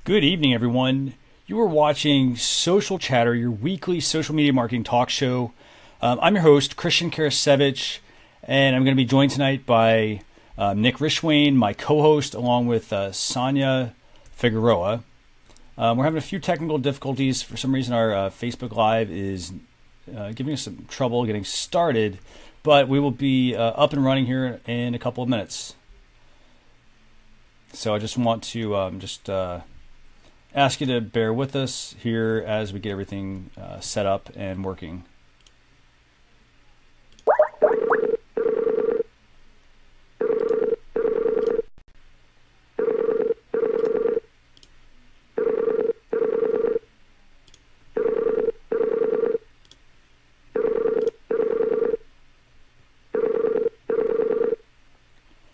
Good evening, everyone. You are watching Social Chatter, your weekly social media marketing talk show. I'm your host, Christian Karasevich, and I'm going to be joined tonight by Nick Rishwain, my co-host, along with Sonia Figueroa. We're having a few technical difficulties. For some reason, our Facebook Live is giving us some trouble getting started, but we will be up and running here in a couple of minutes. So I just want to ask you to bear with us here as we get everything set up and working.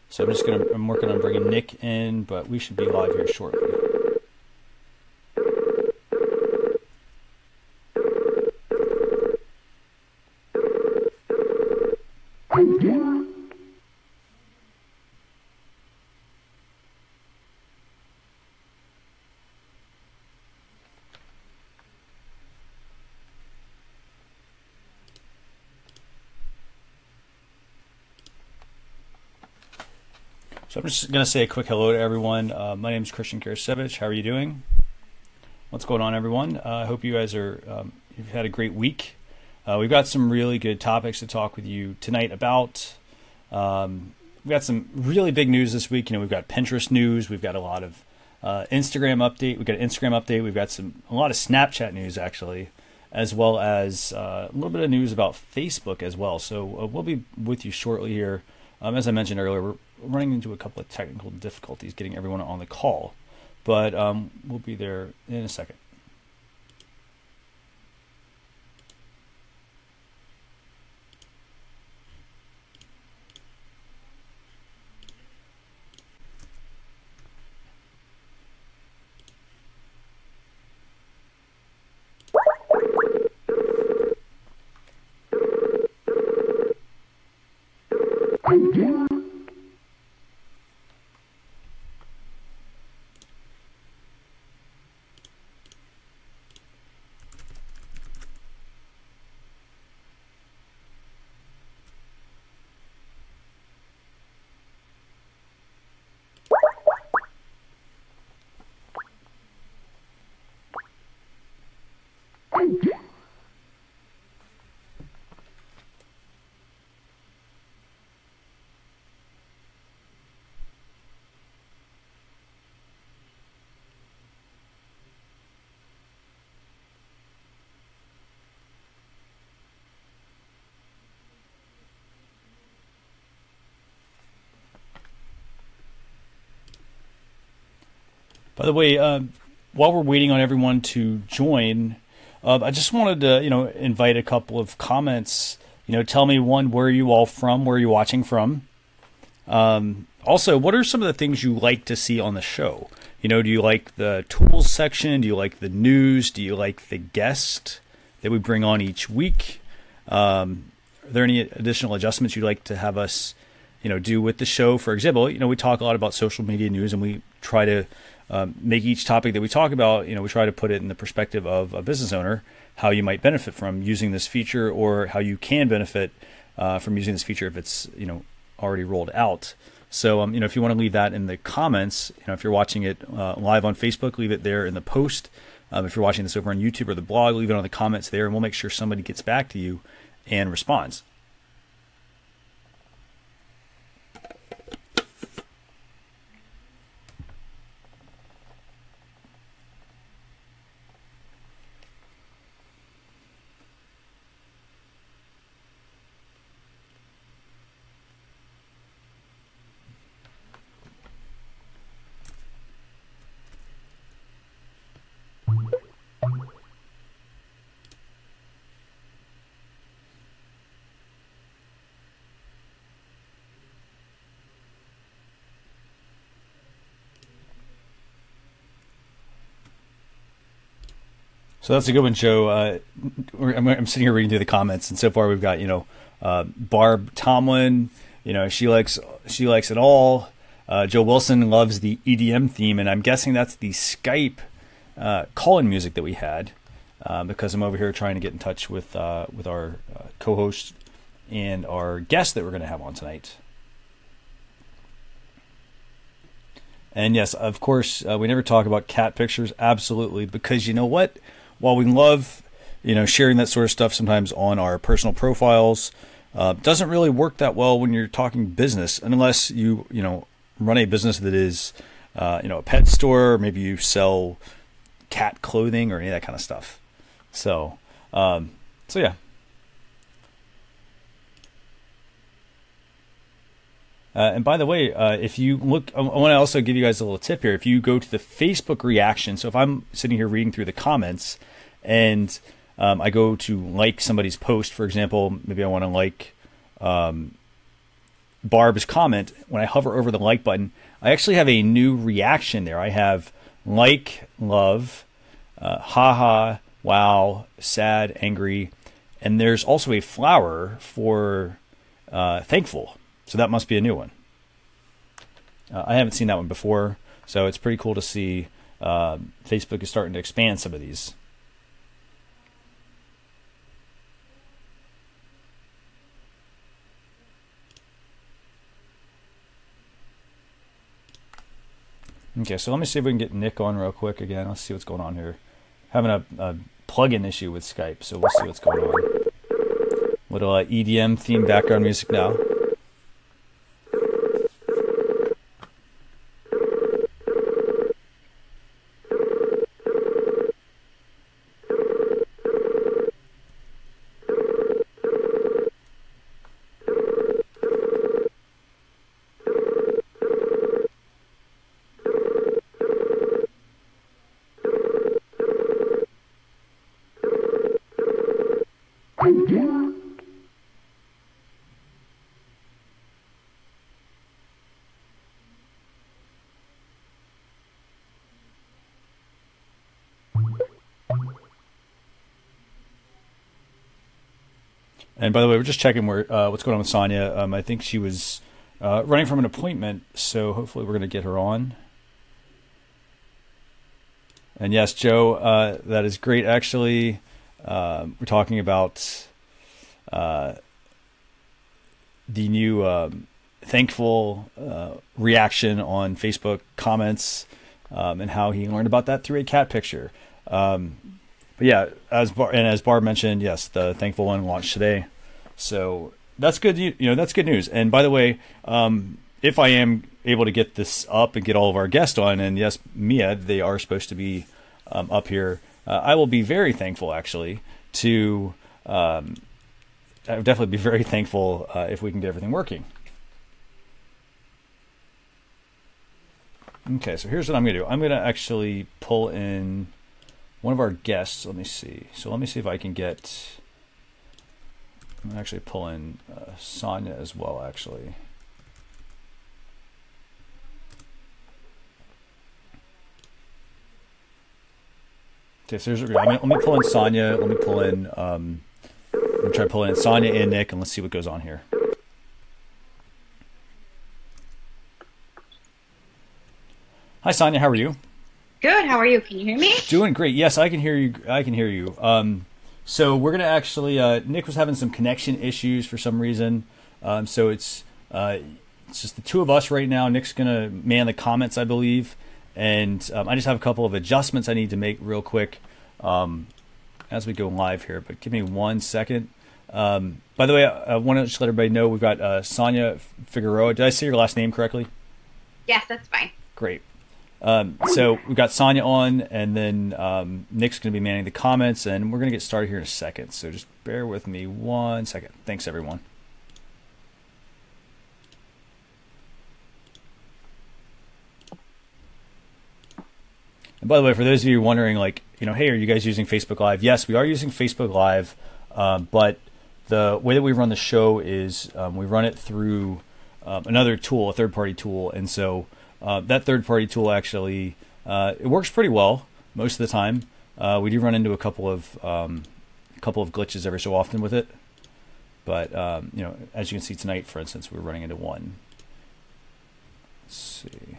So I'm working on bringing Nick in, but we should be live here shortly. So I'm just going to say a quick hello to everyone. My name is Christian Karasevich. How are you doing? What's going on, everyone? I hope you guys you've had a great week. We've got some really good topics to talk with you tonight about. We've got some really big news this week. We've got Pinterest news. We've got a lot of Instagram update. We've got an Instagram update. We've got a lot of Snapchat news, actually, as well as a little bit of news about Facebook as well. So we'll be with you shortly here. As I mentioned earlier, we're running into a couple of technical difficulties getting everyone on the call, but we'll be there in a second. By the way, while we're waiting on everyone to join, I just wanted to, invite a couple of comments. Tell me, one, where are you all from? Where are you watching from? Also, what are some of the things you like to see on the show? Do you like the tools section? Do you like the news? Do you like the guest that we bring on each week? Are there any additional adjustments you'd like to have us, do with the show? For example, we talk a lot about social media news, and we try to make each topic that we talk about, we try to put it in the perspective of a business owner, how you might benefit from using this feature, or how you can benefit from using this feature if it's, already rolled out. So, if you want to leave that in the comments, if you're watching it live on Facebook, leave it there in the post. If you're watching this over on YouTube or the blog, leave it on the comments there, and we'll make sure somebody gets back to you and responds. So that's a good one, Joe. I'm sitting here reading through the comments, and so far we've got Barb Tomlin. She likes it all. Joe Wilson loves the EDM theme, and I'm guessing that's the Skype call-in music that we had, because I'm over here trying to get in touch with our co-host and our guest that we're going to have on tonight. And yes, of course, we never talk about cat pictures. Absolutely, because you know what? While we love, sharing that sort of stuff sometimes on our personal profiles, doesn't really work that well when you're talking business, unless you run a business that is, a pet store, or maybe you sell cat clothing or any of that kind of stuff. So yeah. And by the way, if you look, I want to also give you guys a little tip here. If you go to the Facebook reaction, so if I'm sitting here reading through the comments and I go to like somebody's post, for example, maybe I want to like Barb's comment. When I hover over the like button, I actually have a new reaction there. I have like, love, haha, wow, sad, angry, and there's also a flower for thankful. So that must be a new one. I haven't seen that one before, so it's pretty cool to see Facebook is starting to expand some of these. Okay, so let me see if we can get Nick on real quick again. Let's see what's going on here. Having a plug-in issue with Skype, so we'll see what's going on. Little EDM themed background music now. And by the way, we're just checking what's going on with Sonia. I think she was running from an appointment, so hopefully we're going to get her on. And yes, Joe, that is great. Actually, we're talking about the new thankful reaction on Facebook comments, and how he learned about that through a cat picture. But yeah, as Barb mentioned, yes, the thankful one launched today. So that's good. That's good news. And by the way, if I am able to get this up and get all of our guests on, and yes, Mia, they are supposed to be up here, I will be very thankful, actually, to I would definitely be very thankful if we can get everything working. Okay, so here's what I'm going to do. I'm going to actually pull in one of our guests. Let me see. So let me see if I can get... I'm going to actually pull in Sonia as well, actually. Okay, so here's what we're going to do. Let me pull in Sonia. Let me pull in... I'm going to try to pull in Sonia and Nick, and let's see what goes on here. Hi, Sonia. How are you? Good. How are you? Can you hear me? Doing great. Yes, I can hear you. I can hear you. So we're gonna actually. Nick was having some connection issues for some reason. So it's just the two of us right now. Nick's gonna man the comments, I believe, and I just have a couple of adjustments I need to make real quick as we go live here. But give me 1 second. By the way, I want to just let everybody know we've got Sonia Figueroa. Did I say your last name correctly? Yes, that's fine. Great. So we've got Sonia on, and then Nick's going to be manning the comments, and we're going to get started here in a second. So just bear with me 1 second. Thanks, everyone. And by the way, for those of you wondering, hey, are you guys using Facebook Live? Yes, we are using Facebook Live, but the way that we run the show is we run it through another tool, a third-party tool, and so that third-party tool actually it works pretty well most of the time. We do run into a couple of glitches every so often with it, but as you can see tonight, for instance, we're running into one. see.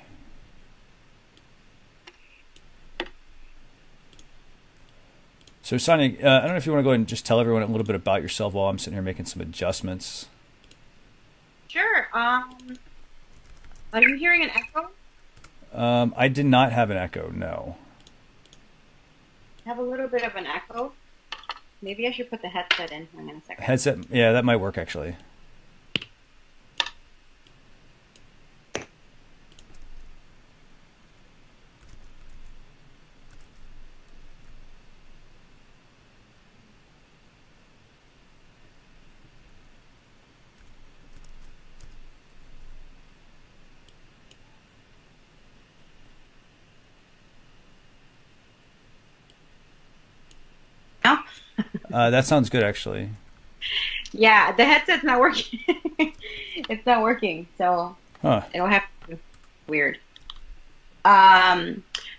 So, Sonia, I don't know if you want to go ahead and just tell everyone a little bit about yourself while I'm sitting here making some adjustments. Sure. Are you hearing an echo? I did not have an echo, no. I have a little bit of an echo. Maybe I should put the headset in. Hang on a second. Headset, yeah, that might work actually. No? That sounds good actually. Yeah, the headset's not working. It's not working, so Huh. it'll have to be weird.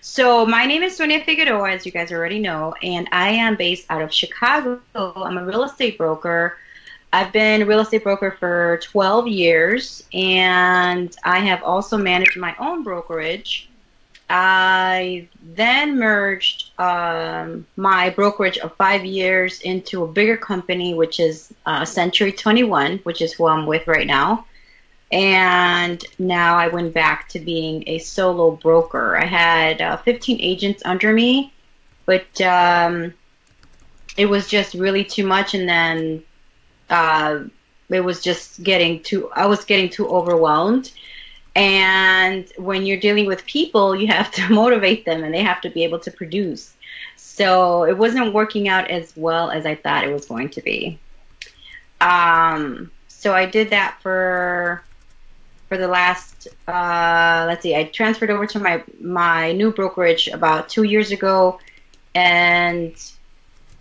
So my name is Sonia Figueroa, as you guys already know, and I am based out of Chicago. I'm a real estate broker. I've been a real estate broker for 12 years, and I have also managed my own brokerage. I then merged my brokerage of 5 years into a bigger company, which is Century 21, which is who I'm with right now. And now I went back to being a solo broker. I had 15 agents under me, but it was just really too much. And then it was just I was getting too overwhelmed. And when you're dealing with people, you have to motivate them and they have to be able to produce. So it wasn't working out as well as I thought it was going to be. So I did that for the last, let's see, I transferred over to my new brokerage about 2 years ago, and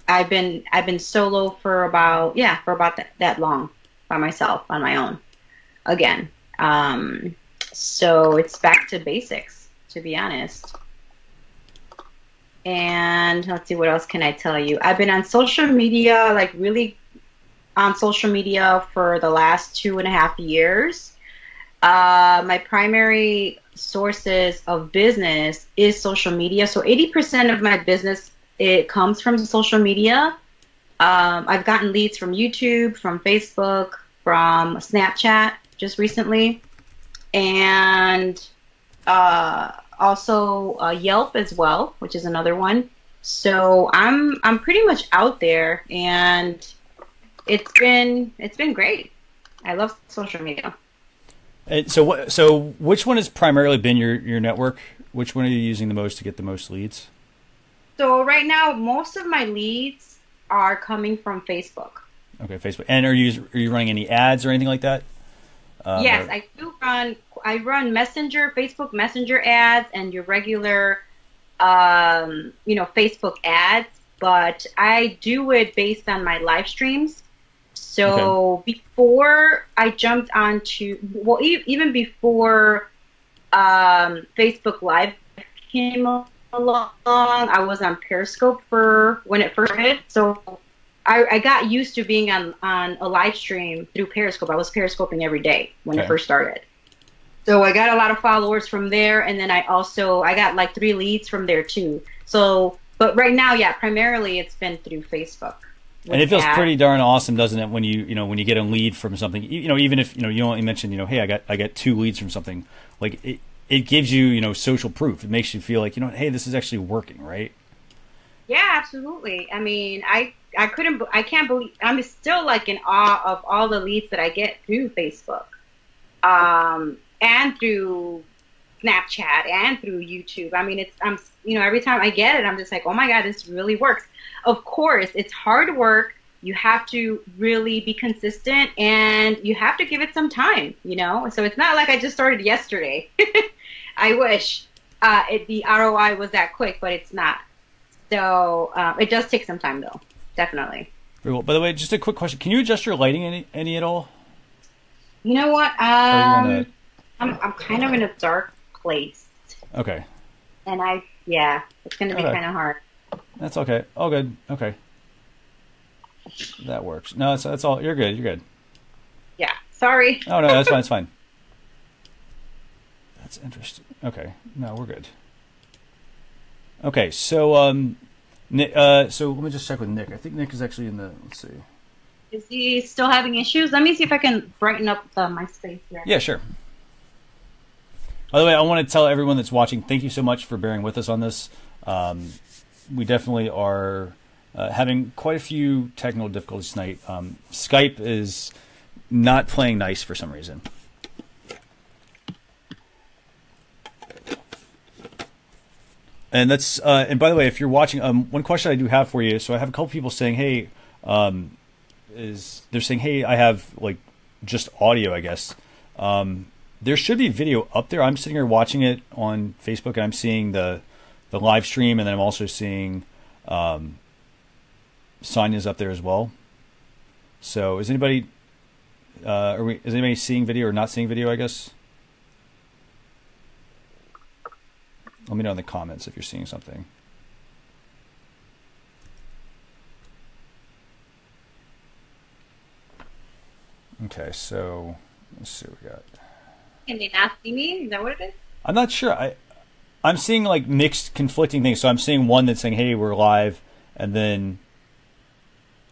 I've been solo for about that long by myself on my own again. So it's back to basics, to be honest. And let's see, what else can I tell you? I've been on social media, like really on social media for the last 2.5 years. My primary sources of business is social media. So 80% of my business, it comes from social media. I've gotten leads from YouTube, from Facebook, from Snapchat just recently, and also Yelp as well, which is another one. So I'm pretty much out there, and it's been great. I love social media. And so which one has primarily been your network? Which one are you using the most to get the most leads? So right now, most of my leads are coming from Facebook. Okay, Facebook. And are you running any ads or anything like that? Yes, I do run. I run Messenger, Facebook Messenger ads, and your regular, Facebook ads. But I do it based on my live streams. So before I jumped onto, well, even before Facebook Live came along, I was on Periscope for when it first started. So I got used to being on a live stream through Periscope. I was Periscoping every day when it first started. So I got a lot of followers from there, and then I got like 3 leads from there too. So, but right now, yeah, primarily it's been through Facebook. And it feels pretty darn awesome, doesn't it, when you get a lead from something, even if you only mention, hey, I got 2 leads from something, like it gives you, social proof. It makes you feel like, hey, this is actually working, right? Yeah, absolutely. I mean, I can't believe, I'm still like in awe of all the leads that I get through Facebook, and through Snapchat and through YouTube. I mean, every time I get it, I'm just like, oh my God, this really works. Of course, it's hard work. You have to really be consistent, and you have to give it some time, So it's not like I just started yesterday. I wish the ROI was that quick, but it's not. So it does take some time, though. Definitely. Very well. By the way, just a quick question: can you adjust your lighting any at all? You know what? I'm kind of in a dark place. Okay. And it's going to be kind of hard. That's okay. All good. Okay. That works. No, that's all. You're good. You're good. Yeah. Sorry. Oh, no, that's fine. It's fine. That's interesting. Okay, no, we're good. Okay, so Nick, so let me just check with Nick. I think Nick is actually in the. Let's see. Is he still having issues? Let me see if I can brighten up my space here. Yeah, sure. By the way, I want to tell everyone that's watching, thank you so much for bearing with us on this. We definitely are having quite a few technical difficulties tonight. Skype is not playing nice for some reason. And that's and by the way, if you're watching, one question I do have for you. So I have a couple people saying, "Hey," they're saying, "Hey, I have like just audio, I guess." There should be video up there. I'm sitting here watching it on Facebook, and I'm seeing the live stream, and then I'm also seeing Sonia's up there as well. So is anybody is anybody seeing video or not seeing video, I guess? Let me know in the comments if you're seeing something. Okay, so let's see what we got. Can they not see me? Is that what it is? I'm not sure. I'm seeing like mixed, conflicting things. So I'm seeing one that's saying, "Hey, we're live," and then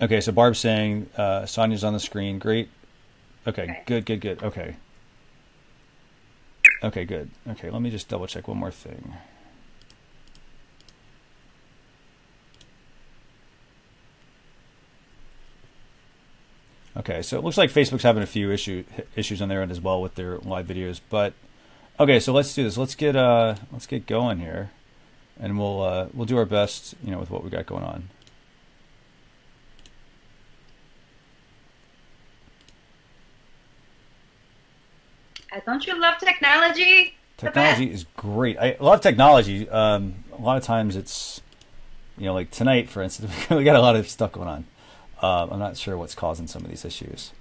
okay. So Barb's saying Sonia's on the screen. Great. Okay. Good. Okay. Okay, good. Okay, let me just double check one more thing. Okay, so it looks like Facebook's having a few issues on their end as well with their live videos. But okay, so let's do this. Let's get going here, and we'll do our best, you know, with what we got going on. Don't you love technology? Technology is great. I love technology. A lot of times it's, you know, like tonight, for instance, we got a lot of stuff going on. I'm not sure what's causing some of these issues.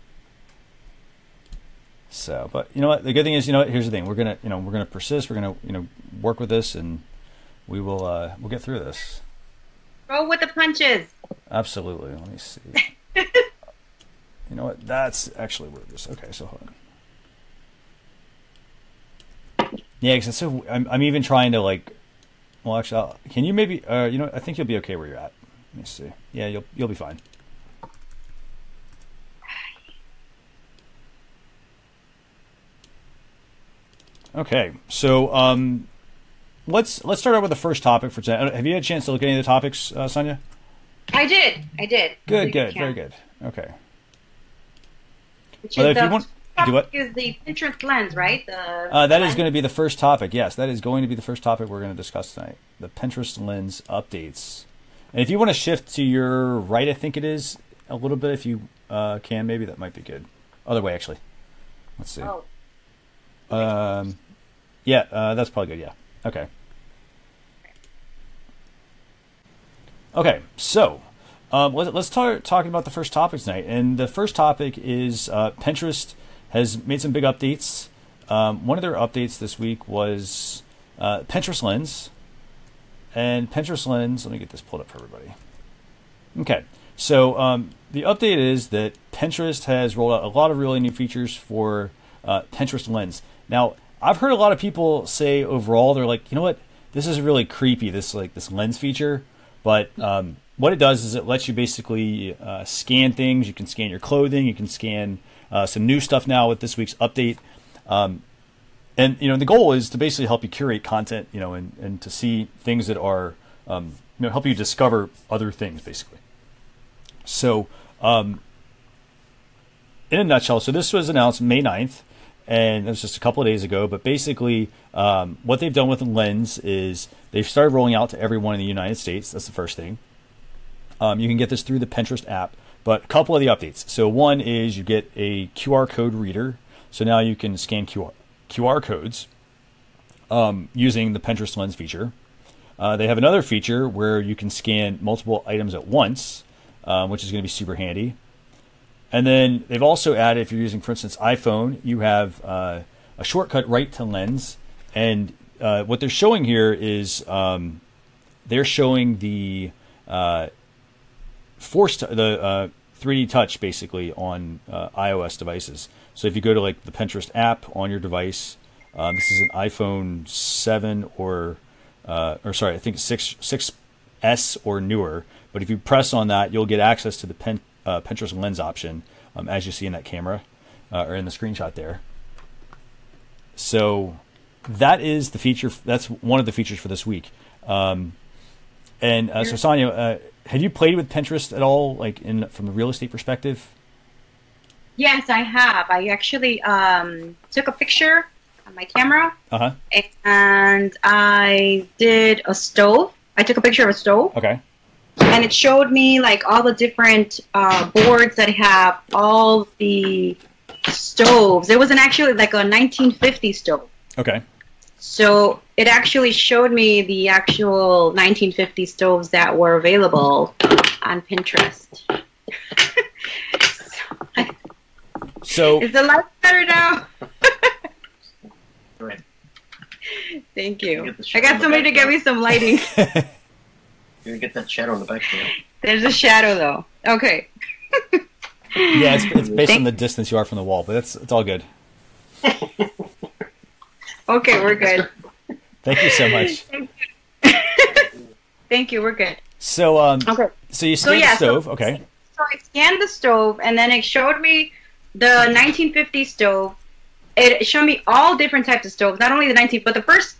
So, but you know what? The good thing is, you know what? Here's the thing. We're gonna persist. We're gonna, you know, work with this, and we'll get through this. Roll with the punches. Absolutely. Let me see. You know what? That's actually where it is. Okay, so hold on. Yeah, because so I'm even trying to like. Well, actually, can you maybe? You know, I think you'll be okay where you're at. Let me see. Yeah, you'll be fine. Okay, so let's start out with the first topic for tonight. Have you had a chance to look at any of the topics, Sonia? I did. Good, very good. Okay. Which well, is if you want, do what? Is the Pinterest lens, right? That is going to be the first topic. Yes, that is going to be the first topic we're going to discuss tonight. The Pinterest lens updates. And if you want to shift to your right, I think it is a little bit. If you can, maybe that might be good. Other way, actually. Let's see. Oh. Yeah, that's probably good. Yeah. Okay. Okay, so let's start talking about the first topic tonight. And the first topic is Pinterest has made some big updates. One of their updates this week was Pinterest Lens. And Pinterest Lens, let me get this pulled up for everybody. Okay, so the update is that Pinterest has rolled out a lot of really new features for Pinterest Lens. Now, I've heard a lot of people say overall, they're like, you know what, this is really creepy, this lens feature. But what it does is it lets you basically scan things. You can scan your clothing. You can scan some new stuff now with this week's update. And you know, the goal is to basically help you curate content, you know, and to see things that are, you know, help you discover other things, basically. So, in a nutshell, so this was announced May 9th. And it was just a couple of days ago. But basically, what they've done with the Lens is they've started rolling out to everyone in the United States. That's the first thing. You can get this through the Pinterest app. But a couple of the updates. So one is you get a QR code reader. So now you can scan QR codes using the Pinterest Lens feature. They have another feature where you can scan multiple items at once, which is going to be super handy. And then they've also added, if you're using, for instance, iPhone, you have a shortcut right to Lens. And what they're showing here is they're showing the 3D touch basically on iOS devices. So if you go to like the Pinterest app on your device, This is an iPhone 7 or sorry, I think 6S or newer. But if you press on that, you'll get access to the Pinterest lens option, as you see in that camera or in the screenshot there. So that is the feature. That's one of the features for this week. So Sonia, have you played with Pinterest at all, like from the real estate perspective? Yes, I have. I actually took a picture on my camera, and I did a stove. I took a picture of a stove. Okay. And it showed me like all the different boards that have all the stoves. It wasn't actually like a 1950 stove. Okay. So it actually showed me the actual 1950 stoves that were available on Pinterest. So is the light better now? Right. Thank you. I got somebody to get me some lighting. You're gonna get that shadow in the back there. There's a shadow though. Okay. Yeah, it's based on the distance you are from the wall, but it's all good. Okay, we're good. Thank you so much. Thank you. We're good. So okay. So you scanned the stove, okay? So I scanned the stove, and then it showed me the 1950 stove. It showed me all different types of stoves, not only the 19, but the first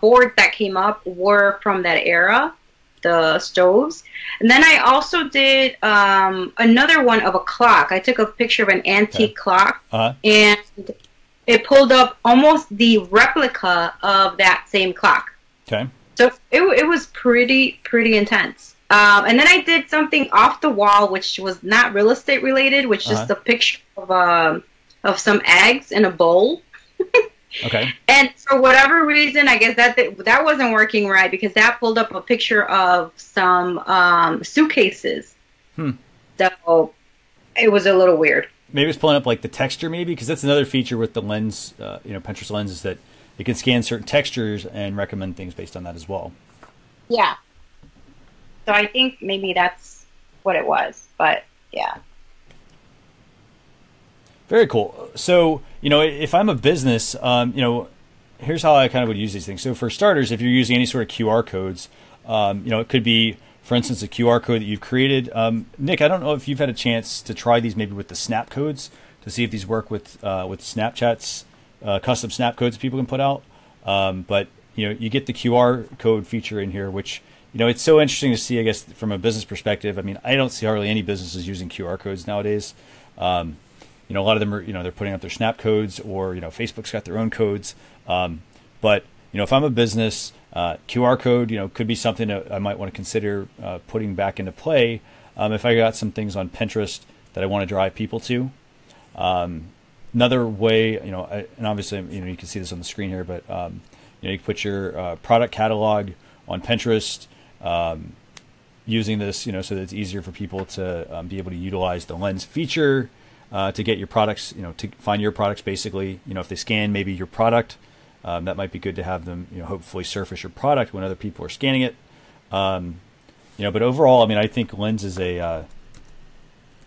boards that came up were from that era, the stoves. And then I also did another one of a clock. I took a picture of an antique clock, and it pulled up almost the replica of that same clock. Okay. So it was pretty intense. And then I did something off the wall, which was not real estate related, which is just a picture of some eggs in a bowl. Okay. And for whatever reason, I guess that wasn't working right, because that pulled up a picture of some suitcases. So it was a little weird. Maybe it's pulling up like the texture, maybe, because that's another feature with the lens, Pinterest lens, is that it can scan certain textures and recommend things based on that as well. Yeah. So I think maybe that's what it was, but yeah. Very cool. So, if I'm a business, here's how I kind of would use these things. So for starters, if you're using any sort of QR codes, it could be, for instance, a QR code that you've created. Nick, I don't know if you've had a chance to try these maybe with the snap codes to see if these work with Snapchat's custom snap codes people can put out. But you get the QR code feature in here, which, it's so interesting to see, I guess, from a business perspective. I mean, I don't see hardly any businesses using QR codes nowadays. A lot of them are, they're putting up their snap codes, or, Facebook's got their own codes. But, if I'm a business, QR code, could be something that I might want to consider putting back into play if I got some things on Pinterest that I want to drive people to. Another way, and obviously, you can see this on the screen here, but, you can put your product catalog on Pinterest using this, so that it's easier for people to be able to utilize the lens feature to get your products, to find your products basically. If they scan maybe your product, that might be good to have them, hopefully surface your product when other people are scanning it. But overall, I mean, I think Lens is I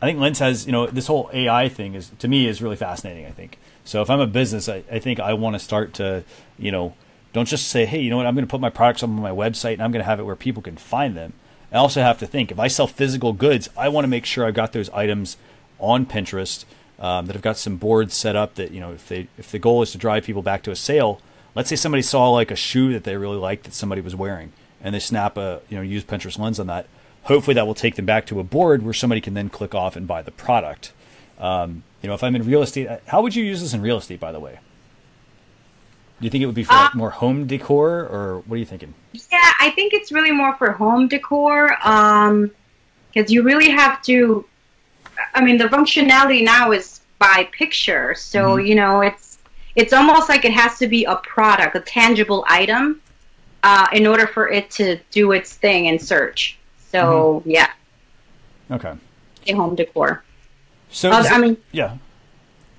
think Lens has, this whole AI thing to me is really fascinating, I think. So if I'm a business, I think I want to start to, don't just say, hey, I'm going to put my products on my website and I'm going to have it where people can find them. I also have to think, if I sell physical goods, I want to make sure I've got those items on Pinterest, that have got some boards set up that, if the goal is to drive people back to a sale, let's say somebody saw like a shoe that they really liked that somebody was wearing, and they snap use Pinterest Lens on that. Hopefully that will take them back to a board where somebody can then click off and buy the product. If I'm in real estate, how would you use this in real estate, by the way? Do you think it would be for like more home decor, or what are you thinking? Yeah, I think it's really more for home decor, because you really have to, I mean, the functionality now is by picture. So, it's almost like it has to be a product, a tangible item, in order for it to do its thing in search. So, yeah. Okay. Home decor. So, yeah.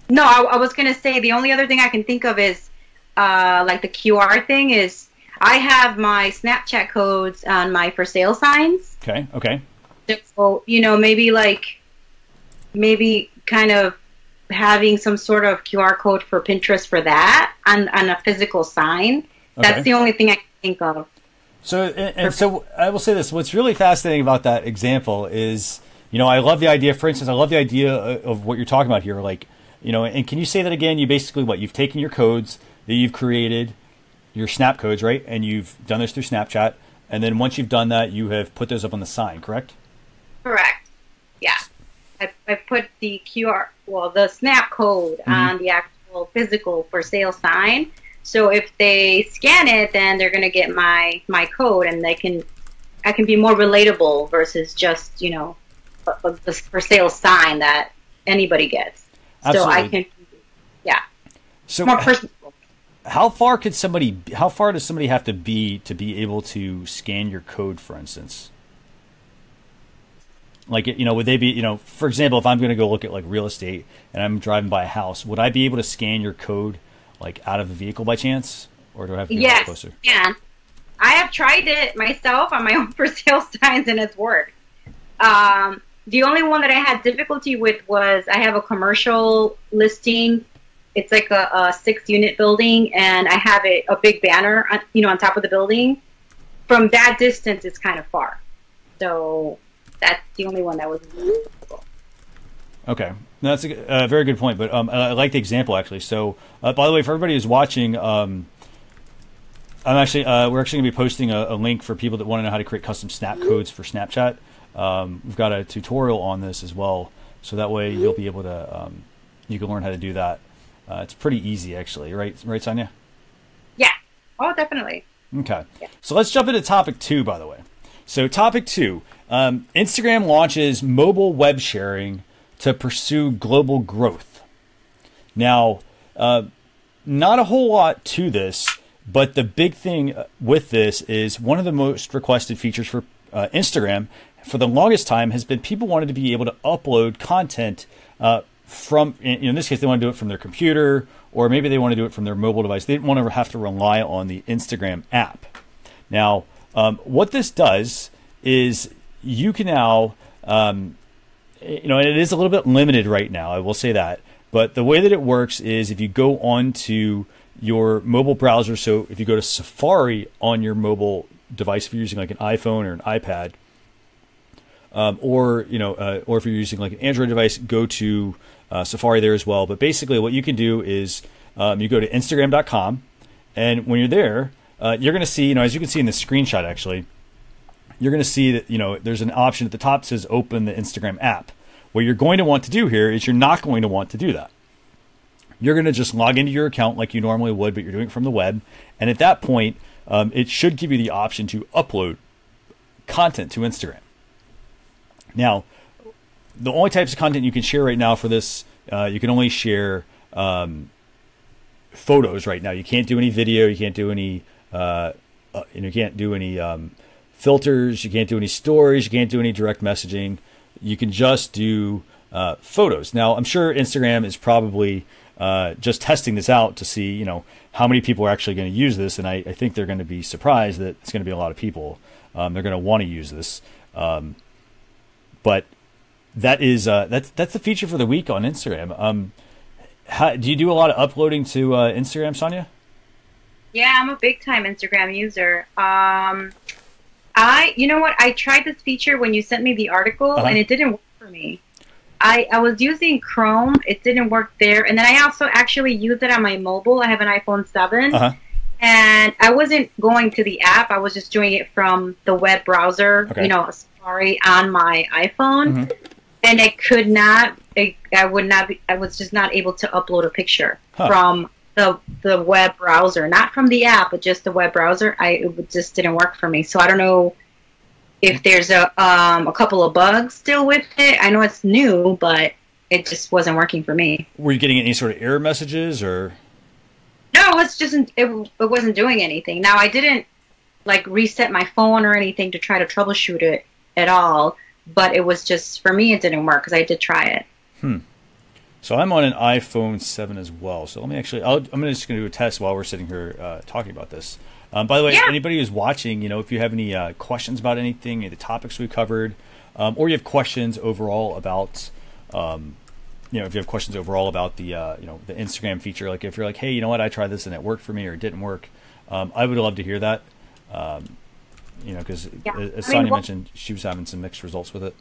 No, I was going to say the only other thing I can think of is, like the QR thing is, I have my Snapchat codes on my for sale signs. Okay. So, maybe kind of having some sort of QR code for Pinterest for that on a physical sign. That's Okay. the only thing I can think of. So, and so I will say this: what's really fascinating about that example is, I love the idea. For instance, I love the idea of what you're talking about here. Like, and can you say that again? You basically you've taken your codes that you've created, your Snap codes, right? And you've done this through Snapchat. And then once you've done that, you have put those up on the sign, correct? Correct. Yeah. I put the the Snap code on the actual physical for sale sign. So if they scan it, then they're going to get my code, and I can be more relatable versus just, a for sale sign that anybody gets. Absolutely. So I can, So more personal. how far does somebody have to be able to scan your code, for instance? Like, would they be, for example, if I'm going to go look at like real estate and I'm driving by a house, would I be able to scan your code like out of the vehicle by chance, or do I have to get a little closer? Yeah. I have tried it myself on my own for sale signs, and it's worked. The only one that I had difficulty with was I have a commercial listing. It's like a 6-unit building, and I have a big banner, on top of the building. From that distance, it's kind of far. So that's the only one that was difficult. Okay, no, that's a very good point. But I like the example actually. So, by the way, for everybody who's watching, we're actually going to be posting a link for people that want to know how to create custom Snap codes for Snapchat. We've got a tutorial on this as well, so that way you'll be able to you can learn how to do that. It's pretty easy actually, right, Sonia? Yeah. Oh, definitely. Okay. Yeah. So let's jump into topic 2. By the way, so topic 2, Instagram launches mobile web sharing to pursue global growth. Now, not a whole lot to this, but the big thing with this is one of the most requested features for Instagram for the longest time has been people wanted to be able to upload content from, in this case, they want to do it from their computer, or maybe they want to do it from their mobile device. They didn't want to have to rely on the Instagram app. Now, what this does is you can now, and it is a little bit limited right now, I will say that. But the way that it works is if you go onto your mobile browser, so if you go to Safari on your mobile device, if you're using like an iPhone or an iPad, or if you're using like an Android device, go to Safari there as well. But basically what you can do is you go to Instagram.com, and when you're there, you're going to see, as you can see in the screenshot actually, you're going to see that, there's an option at the top that says open the Instagram app. What you're going to want to do here is you're not going to want to do that. You're going to just log into your account like you normally would, but you're doing it from the web. And at that point, it should give you the option to upload content to Instagram. Now, the only types of content you can share right now for this, you can only share photos right now. You can't do any video. You can't do any, you can't do any filters. You can't do any stories. You can't do any direct messaging. You can just do photos. Now, I'm sure Instagram is probably just testing this out to see, how many people are actually going to use this. And I think they're going to be surprised that it's going to be a lot of people. They're going to want to use this. But that is that's the feature for the week on Instagram. Do you do a lot of uploading to Instagram, Sonia? Yeah, I'm a big time Instagram user. You know what? I tried this feature when you sent me the article, and it didn't work for me. I was using Chrome. It didn't work there. And then I also actually used it on my mobile. I have an iPhone 7. And I wasn't going to the app. I was just doing it from the web browser, Safari on my iPhone. And I could not, I was just not able to upload a picture from the web browser. Not from the app, but just the web browser. It just didn't work for me. So I don't know if there's a couple of bugs still with it. I know it's new, but it just wasn't working for me. Were you getting any sort of error messages or? No, it wasn't doing anything. Now, I didn't reset my phone or anything to try to troubleshoot it at all, but it was just, for me, it didn't work because I did try it. So I'm on an iPhone 7 as well. So let me actually, I'm just going to do a test while we're sitting here talking about this. By the way, anybody who's watching, if you have any questions about anything, any of the topics we covered, or you have questions overall about if you have questions overall about the the Instagram feature, like if you're like, hey, you know what, I tried this and it worked for me or it didn't work, I would love to hear that. Because as Sonia mentioned, she was having some mixed results with it.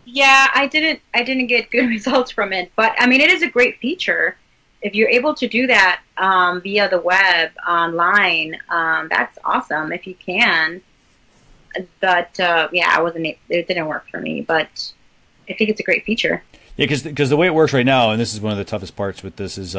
Yeah, I didn't get good results from it, but I mean, it is a great feature. If you're able to do that via the web online, that's awesome if you can. But yeah, it didn't work for me, but I think it's a great feature. Yeah, because the way it works right now, and this is one of the toughest parts with this, is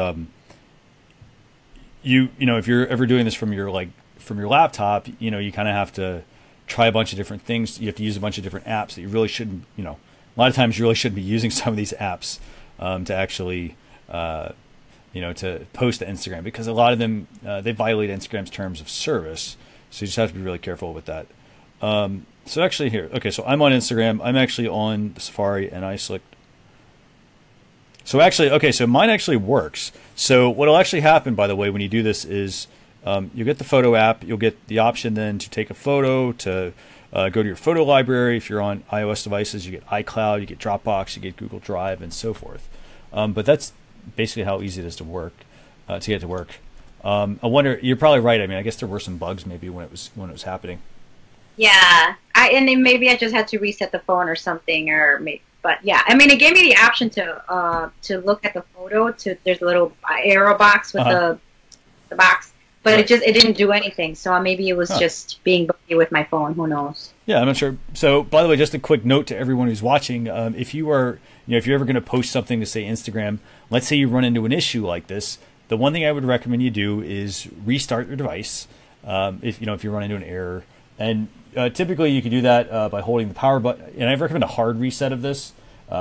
if you're ever doing this from your laptop, you kind of have to try a bunch of different things. You have to use a bunch of different apps that you really shouldn't. A lot of times you really shouldn't be using some of these apps to actually to post to Instagram, because a lot of them they violate Instagram's terms of service. So you just have to be really careful with that. So actually here, okay, so I'm on Instagram. I'm actually on Safari, and I select. So actually, okay, so mine actually works. So what'll actually happen, by the way, when you do this is you'll get the photo app. You'll get the option then to take a photo, to go to your photo library. If you're on iOS devices, you get iCloud, you get Dropbox, you get Google Drive, and so forth. But that's basically how easy it is to get it to work. I wonder, you're probably right. I mean, I guess there were some bugs maybe when it was happening. Yeah, and then maybe I just had to reset the phone or something, but yeah, I mean, it gave me the option to look at the photo. There's a little arrow box with the box, but right. It didn't do anything. So maybe it was just being buggy with my phone. Who knows? Yeah, I'm not sure. So, by the way, just a quick note to everyone who's watching: if you are, if you're ever going to post something to say Instagram, let's say you run into an issue like this, the one thing I would recommend you do is restart your device. If you run into an error, and typically you can do that by holding the power button, and I recommend a hard reset of this.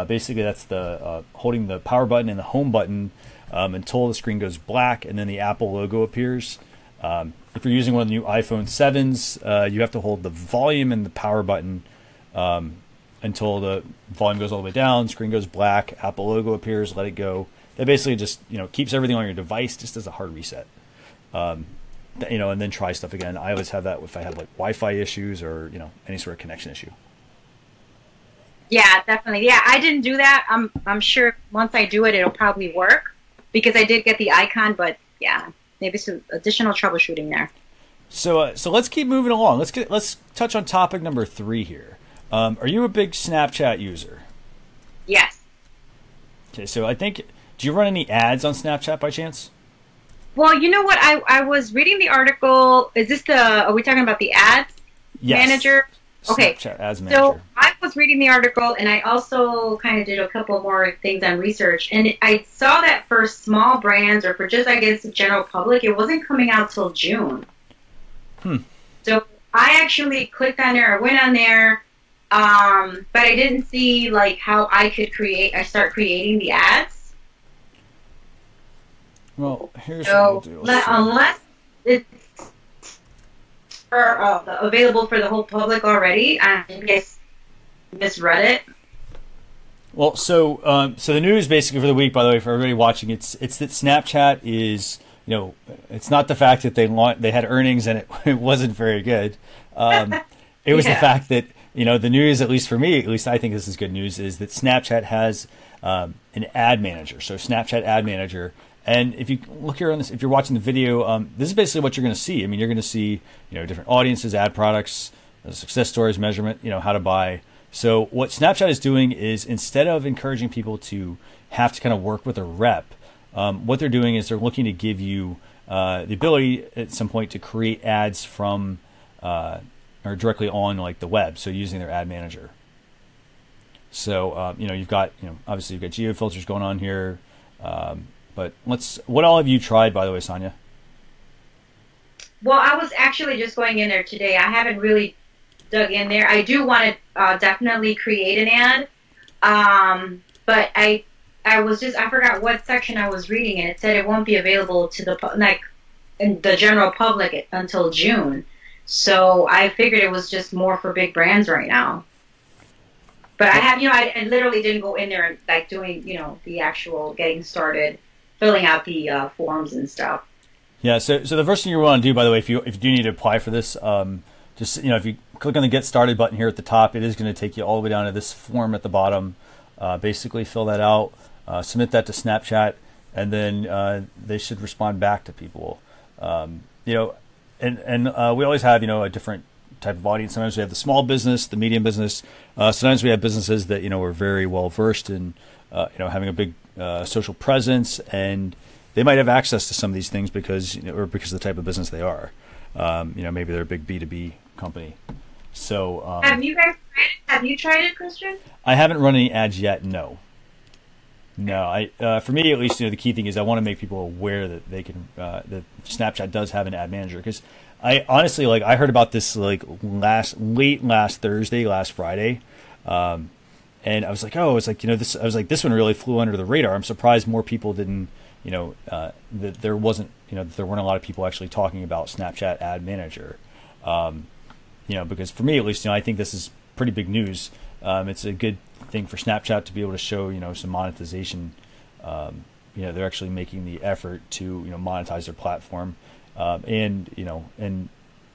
Basically, that's the holding the power button and the home button until the screen goes black, and then the Apple logo appears. If you're using one of the new iPhone 7s, you have to hold the volume and the power button until the volume goes all the way down, screen goes black, Apple logo appears, let it go. That basically just keeps everything on your device just as a hard reset. And then try stuff again. I always have that if I have like Wi-Fi issues or any sort of connection issue. Yeah, definitely. Yeah, I didn't do that. I'm sure once I do it, it'll probably work because I did get the icon. But yeah, maybe some additional troubleshooting there. So let's keep moving along. Let's touch on topic number 3 here. Are you a big Snapchat user? Yes. Okay, so do you run any ads on Snapchat by chance? Well, you know what? I was reading the article. Are we talking about the ads manager? Okay. Snapchat ads manager. So I was reading the article, and I also kind of did a couple more things on research. And I saw that for small brands or for just, I guess, the general public, it wasn't coming out till June. So I actually clicked on there. I went on there, but I didn't see like how I could start creating the ads. Well, here's what we'll do. Unless it's available for the whole public already, I guess misread it. Well, so the news basically for the week, by the way, for everybody watching, it's that Snapchat is, it's not the fact that they had earnings and it wasn't very good. It was the fact that the news, at least for me, at least I think this is good news, is that Snapchat has an ad manager. So Snapchat Ad Manager. And if you look here on this, if you're watching the video, this is basically what you're going to see. I mean, you're going to see, different audiences, ad products, success stories, measurement, how to buy. So what Snapchat is doing is, instead of encouraging people to have to kind of work with a rep, what they're doing is they're looking to give you the ability at some point to create ads from or directly on like the web. So using their ad manager. So you've got obviously you've got geo filters going on here. But what all have you tried, by the way, Sonia? Well, I was actually just going in there today. I haven't really dug in there. I do want to definitely create an ad. But I forgot what section I was reading, and it said it won't be available to the general public until June. So I figured it was just more for big brands right now. But I have, I literally didn't go in there and like doing, the actual getting started, filling out the forms and stuff. Yeah. So the first thing you want to do, by the way, if you do need to apply for this, just if you click on the Get Started button here at the top, it is going to take you all the way down to this form at the bottom. Basically, fill that out. submit that to Snapchat, and then they should respond back to people. You know, and we always have, you know, a different type of audience. Sometimes we have the small business, the medium business. Sometimes we have businesses that, you know, are very well versed in, you know, having a big social presence, and they might have access to some of these things because, you know, or because of the type of business they are. You know, maybe they're a big B2B company. So have you guys tried it? Have you tried it, Christian? I haven't run any ads yet. No. For me at least, you know, the key thing is I want to make people aware that they can that Snapchat does have an ad manager, because I honestly, like, I heard about this like late last Thursday, last Friday, and I was like, oh, it's like, you know, this. I was like, this one really flew under the radar. I'm surprised more people didn't, you know, that there wasn't, you know, that there weren't a lot of people actually talking about Snapchat ad manager. You know, because for me at least, you know, I think this is pretty big news. It's a good thing for Snapchat to be able to show, you know, some monetization. You know, they're actually making the effort to, you know, monetize their platform. And, you know, and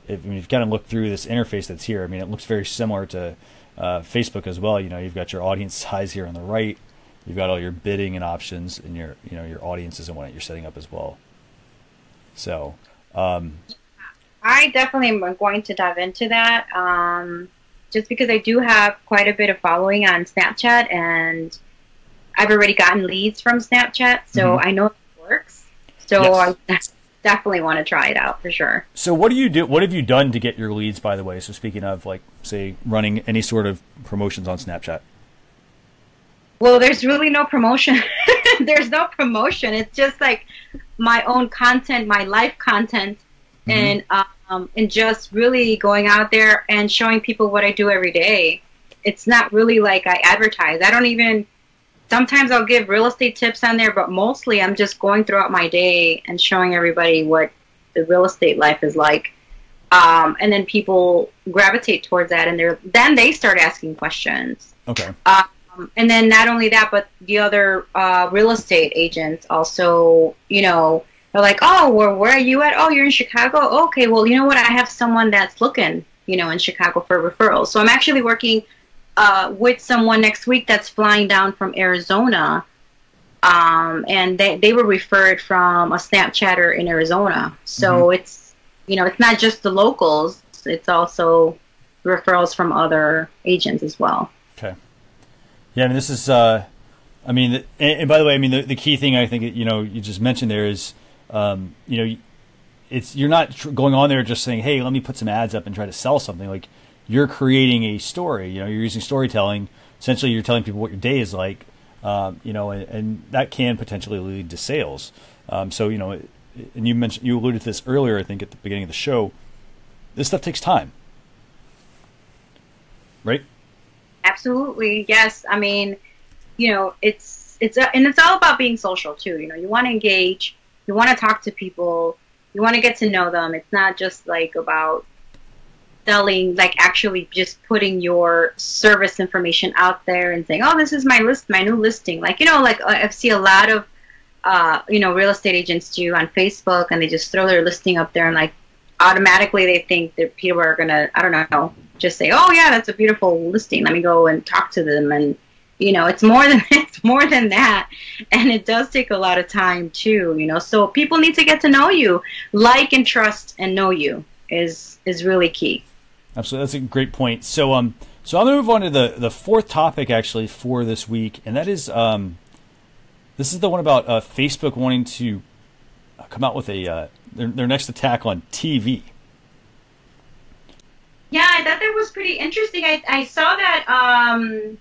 if you kind of look through this interface that's here, I mean, it looks very similar to Facebook as well. You know, you've got your audience size here on the right. You've got all your bidding and options, and your, you know, your audiences and what you're setting up as well. So, I definitely am going to dive into that, just because I do have quite a bit of following on Snapchat, and I've already gotten leads from Snapchat, so I know it works. So yes. I definitely want to try it out for sure. So what do you do? What have you done to get your leads, by the way? So speaking of, like, say, running any sort of promotions on Snapchat. Well, there's really no promotion. There's no promotion. It's just like my own content, my life content. And just really going out there and showing people what I do every day. It's not really like I advertise. I don't even, sometimes I'll give real estate tips on there, but mostly I'm just going throughout my day and showing everybody what the real estate life is like. And then people gravitate towards that, and then they start asking questions. Okay. And then not only that, but the other real estate agents also, you know, they're like, oh, where are you at? Oh, you're in Chicago? Okay, well, you know what? I have someone that's looking, you know, in Chicago for referrals. So I'm actually working with someone next week that's flying down from Arizona. And they were referred from a Snapchatter in Arizona. So it's, you know, it's not just the locals. It's also referrals from other agents as well. Okay. Yeah, I mean, this is, I mean, and by the way, I mean, the key thing I think, you know, you just mentioned there is, you know, you're not going on there just saying, hey, let me put some ads up and try to sell something. Like, you're creating a story. You know, you're using storytelling. Essentially, you're telling people what your day is like. You know, and that can potentially lead to sales. So, you know, and you alluded to this earlier, I think, at the beginning of the show. This stuff takes time, right? Absolutely, yes. I mean, you know, it's all about being social too. You know, you want to engage. You want to talk to people. You want to get to know them. It's not just like about selling, like actually just putting your service information out there and saying, oh, this is my new listing. Like, you know, like I see a lot of, you know, real estate agents do on Facebook, and they just throw their listing up there, and like automatically they think that people are going to, I don't know, just say, oh yeah, that's a beautiful listing. Let me go and talk to them. And, you know, it's more than that, and it does take a lot of time too. You know, so people need to get to know you, like and trust and know you is really key. Absolutely, that's a great point. So so I'm gonna move on to the fourth topic actually for this week, and that is this is the one about Facebook wanting to come out with a their next attack on TV. Yeah, I thought that was pretty interesting. I saw that.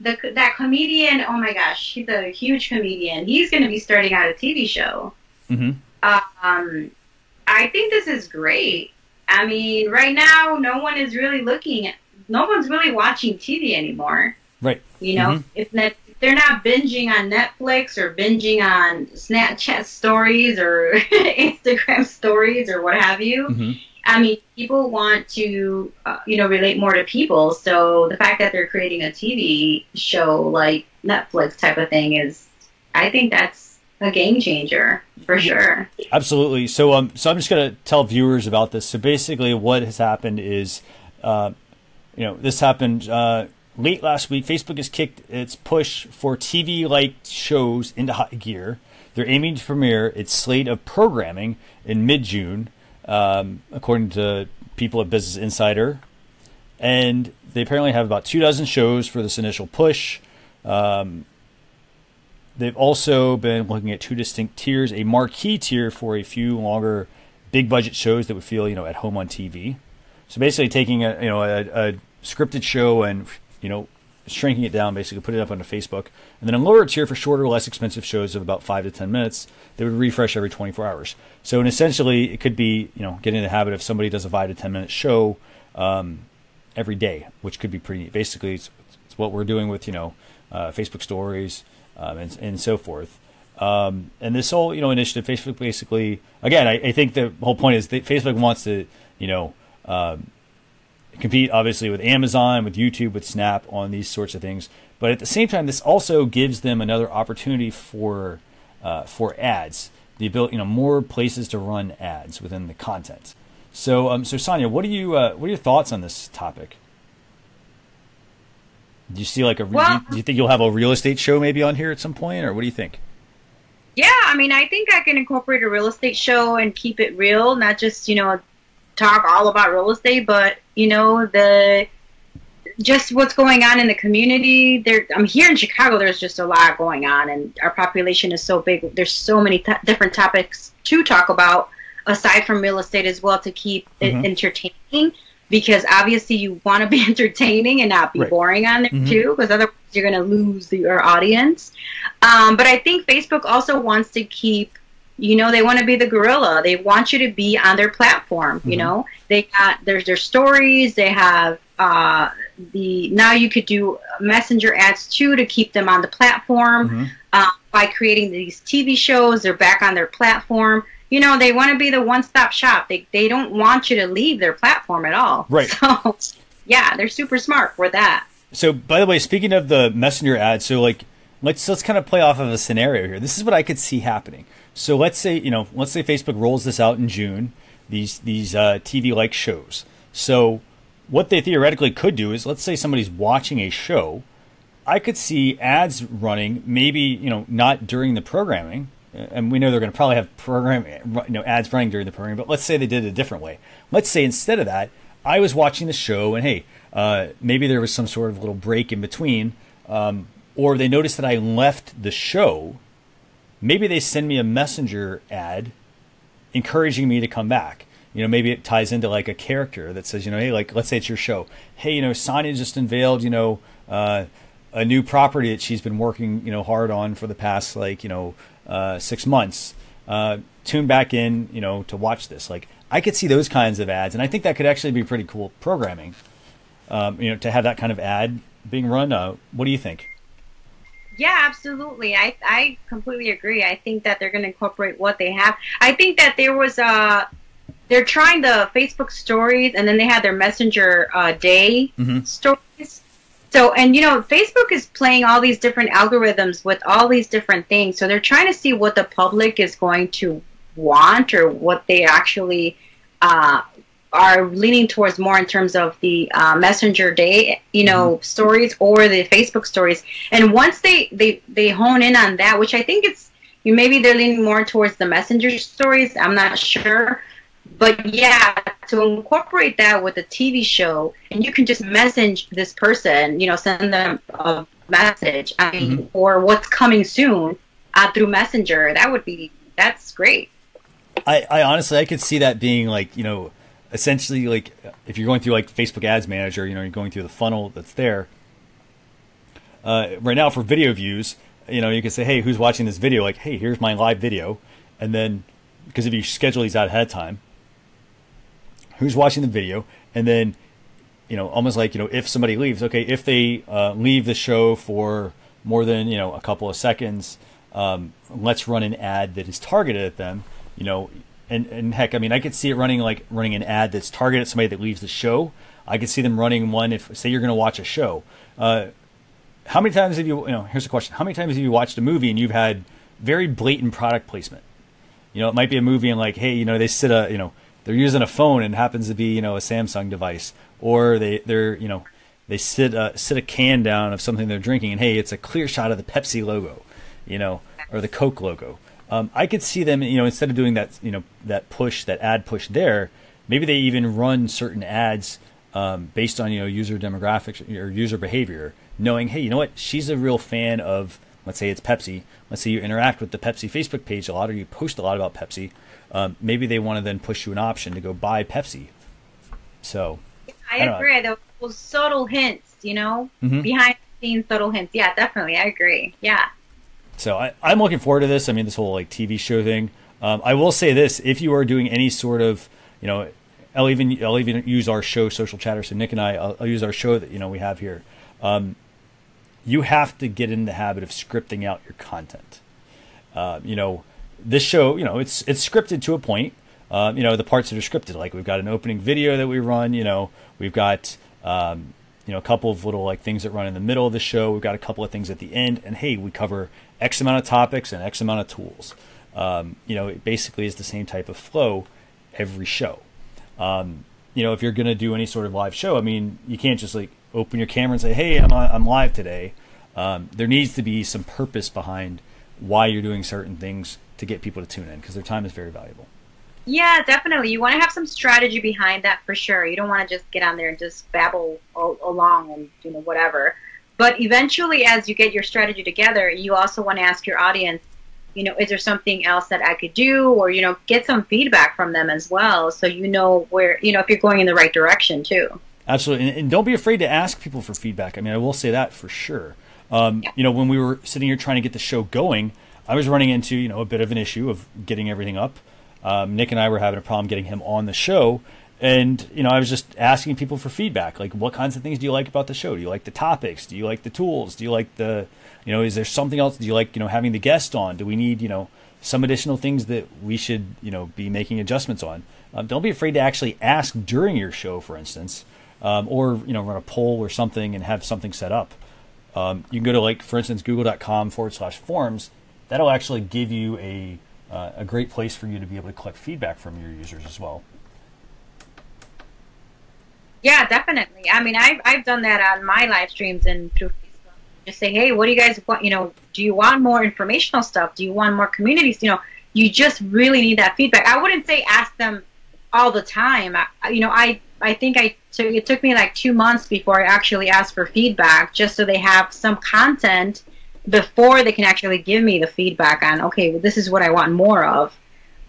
That comedian, oh my gosh, he's a huge comedian. He's going to be starting out a TV show. I think this is great. I mean, right now, no one's really watching TV anymore. Right. You know, if they're not binging on Netflix or binging on Snapchat stories or Instagram stories or what have you. I mean, people want to, you know, relate more to people. So the fact that they're creating a TV show like Netflix type of thing I think that's a game changer for sure. Absolutely. So, so I'm just going to tell viewers about this. So basically what has happened is, you know, this happened, late last week, Facebook has kicked its push for TV-like shows into high gear. They're aiming to premiere its slate of programming in mid-June, according to people at Business Insider. And they apparently have about 24 shows for this initial push. They've also been looking at 2 distinct tiers, a marquee tier for a few longer, big-budget shows that would feel, at home on TV. So basically taking a scripted show and, shrinking it down, basically put it up onto Facebook. And then a lower tier for shorter, less expensive shows of about 5 to 10 minutes that would refresh every 24 hours. So essentially, it could be, getting in the habit of somebody does a 5 to 10 minute show every day, which could be pretty neat. Basically, it's what we're doing with, Facebook stories and so forth. And this whole, initiative, Facebook basically, again, I think the whole point is that Facebook wants to, compete obviously with Amazon, with YouTube, with Snap on these sorts of things. But at the same time, this also gives them another opportunity for ads, the ability, more places to run ads within the content. So, Sonia, what are your thoughts on this topic? Do you see do you think you'll have a real estate show maybe on here at some point, or what do you think? Yeah, I think I can incorporate a real estate show and keep it real, not just, talk all about real estate, but, just what's going on in the community. I'm here in Chicago, there's just a lot going on, and our population is so big. There's so many different topics to talk about aside from real estate as well to keep it entertaining, because obviously you want to be entertaining and not be boring on there too, because otherwise you're going to lose your audience. But I think Facebook also wants to keep, they want to be the gorilla. They want you to be on their platform. They got their stories. They have now you could do messenger ads too to keep them on the platform by creating these TV shows. They're back on their platform. They want to be the one-stop shop. They don't want you to leave their platform at all. Right. So, yeah, they're super smart for that. So, by the way, speaking of the messenger ads, so let's kind of play off of a scenario here. This is what I could see happening. So let's say Facebook rolls this out in June, these TV-like shows. So what they theoretically could do is, let's say somebody's watching a show, I could see ads running, maybe not during the programming, and we know they're going to probably have ads running during the program. But let's say they did it a different way. Let's say instead of that, I was watching the show, and hey, maybe there was some sort of little break in between, or they noticed that I left the show. Maybe they send me a messenger ad encouraging me to come back. Maybe it ties into like a character that says, hey, let's say it's your show. Hey, Sonia just unveiled, a new property that she's been working, hard on for the past 6 months. Tune back in, to watch this. I could see those kinds of ads, and I think that could actually be pretty cool programming. To have that kind of ad being run. What do you think? Yeah, absolutely. I completely agree. I think that they're going to incorporate what they have. I think that there was they're trying the Facebook stories, and then they had their Messenger day stories. So, and Facebook is playing all these different algorithms with all these different things. So they're trying to see what the public is going to want, or what they actually are leaning towards more in terms of the Messenger day, stories, or the Facebook stories. And once they hone in on that, which I think maybe they're leaning more towards the Messenger stories, I'm not sure. But yeah, to incorporate that with a TV show, and you can just message this person, send them a message, or what's coming soon through Messenger. That's great. I honestly, I could see that being essentially if you're going through Facebook Ads Manager, you're going through the funnel that's there. Right now for video views, you can say, hey, who's watching this video? Hey, here's my live video. And then, because if you schedule these out ahead of time, who's watching the video, and then, almost if somebody leaves, okay, if they leave the show for more than, a couple of seconds, let's run an ad that is targeted at them, and heck, I could see it running an ad that's targeted at somebody that leaves the show. I could see them running one if, say, you're going to watch a show. How many times have here's a question. How many times have you watched a movie and you've had very blatant product placement? It might be a movie and hey, they sit they're using a phone and it happens to be, a Samsung device, or they they sit a can down of something they're drinking, and hey, it's a clear shot of the Pepsi logo, or the Coke logo. I could see them, instead of doing that, that ad push there, maybe they even run certain ads based on, user demographics or user behavior, knowing, hey, you know what, she's a real fan of, let's say it's Pepsi. Let's say you interact with the Pepsi Facebook page a lot, or you post a lot about Pepsi. Maybe they want to then push you an option to go buy Pepsi. So I agree. Those subtle hints, behind the scenes subtle hints. Yeah, definitely. I agree. Yeah. So I'm looking forward to this. I mean, this whole TV show thing. I will say this: if you are doing any sort of, I'll even use our show, Social Chatter. So Nick and I'll use our show that we have here. You have to get in the habit of scripting out your content. This show, it's scripted to a point. The parts that are scripted, like we've got an opening video that we run. We've got a couple of little things that run in the middle of the show. We've got a couple of things at the end, and hey, we cover X amount of topics and X amount of tools. It basically is the same type of flow every show. If you're going to do any sort of live show, I mean, you can't just open your camera and say, hey, I'm live today. There needs to be some purpose behind why you're doing certain things to get people to tune in, because their time is very valuable. Yeah, definitely. You want to have some strategy behind that for sure. You don't want to just get on there and just babble along and whatever. But eventually, as you get your strategy together, you also want to ask your audience, is there something else that I could do, or get some feedback from them as well, so where if you're going in the right direction too. Absolutely, and don't be afraid to ask people for feedback. I mean, I will say that for sure. When we were sitting here trying to get the show going, I was running into a bit of an issue of getting everything up. Nick and I were having a problem getting him on the show, and I was just asking people for feedback, like what kinds of things do you like about the show? Do you like the topics? Do you like the tools? Do you like the is there something else? Do you like having the guest on? Do we need some additional things that we should be making adjustments on? Don't be afraid to actually ask during your show, for instance, or run a poll or something and have something set up. You can go to for instance google.com/forums. That'll actually give you a great place for you to be able to collect feedback from your users as well. Yeah, definitely. I mean, I've done that on my live streams and through Facebook. Just say, hey, what do you guys want? Do you want more informational stuff? Do you want more communities? You just really need that feedback. I wouldn't say ask them all the time. I think it took me 2 months before I actually asked for feedback, just so they have some content before they can actually give me the feedback on, okay, well, this is what I want more of.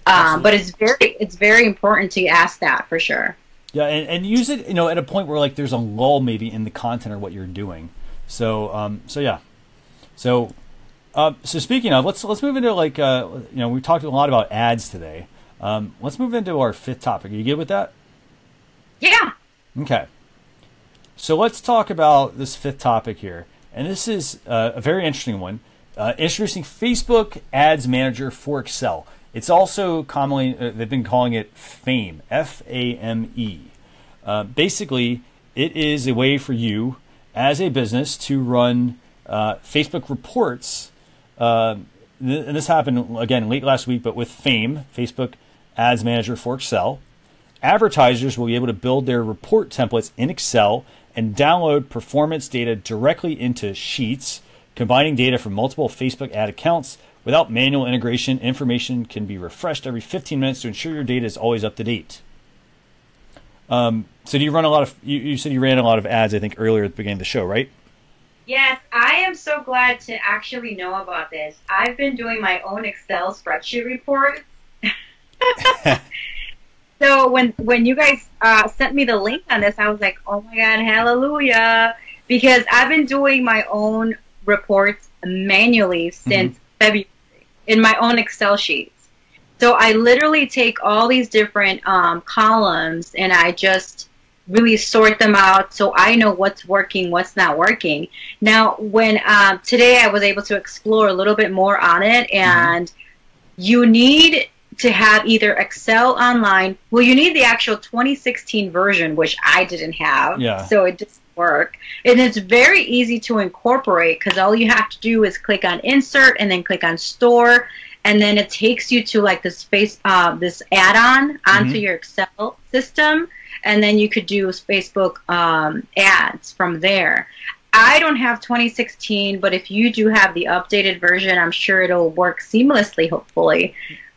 But it's very important to ask that for sure. Yeah, and use it, at a point where there's a lull maybe in the content or what you're doing. So yeah. So speaking of, let's move into we talked a lot about ads today. Let's move into our fifth topic. Are you good with that? Yeah. Okay. So let's talk about this fifth topic here. And this is a very interesting one. Introducing Facebook Ads Manager for Excel. It's also commonly, they've been calling it FAME, F-A-M-E. Basically, it is a way for you as a business to run Facebook reports. And this happened, again, late last week, but with FAME, Facebook Ads Manager for Excel. Advertisers will be able to build their report templates in Excel and download performance data directly into Sheets. Combining data from multiple Facebook ad accounts without manual integration, information can be refreshed every 15 minutes to ensure your data is always up to date. So do you run a lot of, you said you ran a lot of ads, I think, earlier at the beginning of the show, right? Yes, I am so glad to actually know about this. I've been doing my own Excel spreadsheet reports. So when you guys sent me the link on this, I was like, oh my God, hallelujah. Because I've been doing my own reports manually since February in my own Excel sheets. So I literally take all these different columns and I just really sort them out so I know what's working, what's not working. Now, when today I was able to explore a little bit more on it, and you need to have either Excel online. Well, you need the actual 2016 version, which I didn't have. Yeah. So it doesn't work. And it's very easy to incorporate because all you have to do is click on Insert and then click on Store. and then it takes you to like this this add-on onto your Excel system, and then you could do Facebook ads from there. I don't have 2016, but if you do have the updated version, I'm sure it'll work seamlessly, hopefully.